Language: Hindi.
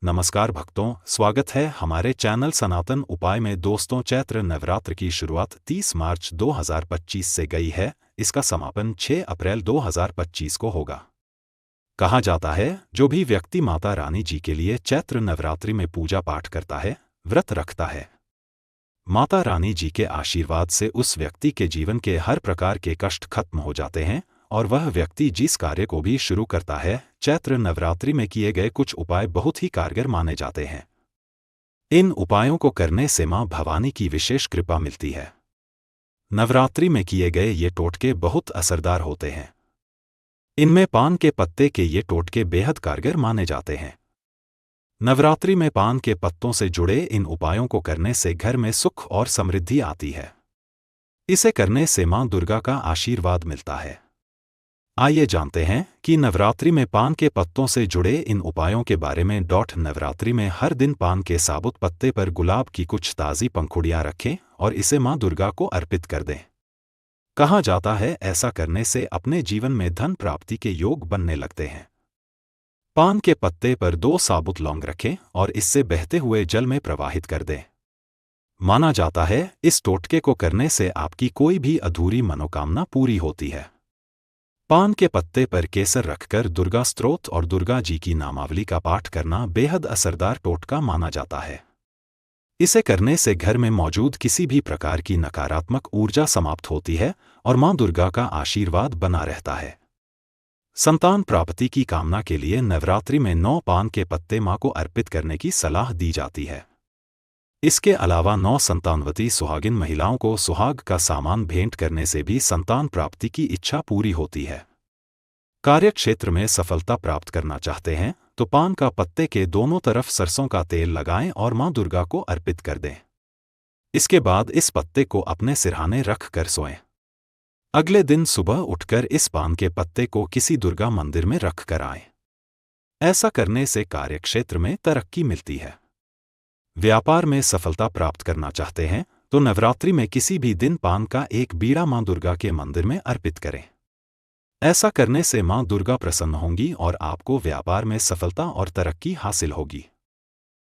नमस्कार भक्तों, स्वागत है हमारे चैनल सनातन उपाय में। दोस्तों, चैत्र नवरात्र की शुरुआत 30 मार्च 2025 से गई है। इसका समापन 6 अप्रैल 2025 को होगा। कहा जाता है, जो भी व्यक्ति माता रानी जी के लिए चैत्र नवरात्रि में पूजा पाठ करता है, व्रत रखता है, माता रानी जी के आशीर्वाद से उस व्यक्ति के जीवन के हर प्रकार के कष्ट खत्म हो जाते हैं और वह व्यक्ति जिस कार्य को भी शुरू करता है, चैत्र नवरात्रि में किए गए कुछ उपाय बहुत ही कारगर माने जाते हैं। इन उपायों को करने से मां भवानी की विशेष कृपा मिलती है। नवरात्रि में किए गए ये टोटके बहुत असरदार होते हैं। इनमें पान के पत्ते के ये टोटके बेहद कारगर माने जाते हैं। नवरात्रि में पान के पत्तों से जुड़े इन उपायों को करने से घर में सुख और समृद्धि आती है। इसे करने से मां दुर्गा का आशीर्वाद मिलता है। आइए जानते हैं कि नवरात्रि में पान के पत्तों से जुड़े इन उपायों के बारे में। नवरात्रि में हर दिन पान के साबुत पत्ते पर गुलाब की कुछ ताज़ी पंखुड़ियां रखें और इसे मां दुर्गा को अर्पित कर दें। कहा जाता है, ऐसा करने से अपने जीवन में धन प्राप्ति के योग बनने लगते हैं। पान के पत्ते पर 2 साबुत लौंग रखें और इससे बहते हुए जल में प्रवाहित कर दें। माना जाता है, इस टोटके को करने से आपकी कोई भी अधूरी मनोकामना पूरी होती है। पान के पत्ते पर केसर रखकर दुर्गा स्तोत्र और दुर्गा जी की नामावली का पाठ करना बेहद असरदार टोटका माना जाता है। इसे करने से घर में मौजूद किसी भी प्रकार की नकारात्मक ऊर्जा समाप्त होती है और मां दुर्गा का आशीर्वाद बना रहता है। संतान प्राप्ति की कामना के लिए नवरात्रि में 9 पान के पत्ते मां को अर्पित करने की सलाह दी जाती है। इसके अलावा 9 संतानवती सुहागिन महिलाओं को सुहाग का सामान भेंट करने से भी संतान प्राप्ति की इच्छा पूरी होती है। कार्य क्षेत्र में सफलता प्राप्त करना चाहते हैं तो पान का पत्ते के दोनों तरफ सरसों का तेल लगाएं और मां दुर्गा को अर्पित कर दें। इसके बाद इस पत्ते को अपने सिरहाने रख कर सोएं। अगले दिन सुबह उठकर इस पान के पत्ते को किसी दुर्गा मंदिर में रख कर आएं। ऐसा करने से कार्यक्षेत्र में तरक्की मिलती है। व्यापार में सफलता प्राप्त करना चाहते हैं तो नवरात्रि में किसी भी दिन पान का एक बीड़ा मां दुर्गा के मंदिर में अर्पित करें। ऐसा करने से मां दुर्गा प्रसन्न होंगी और आपको व्यापार में सफलता और तरक्की हासिल होगी।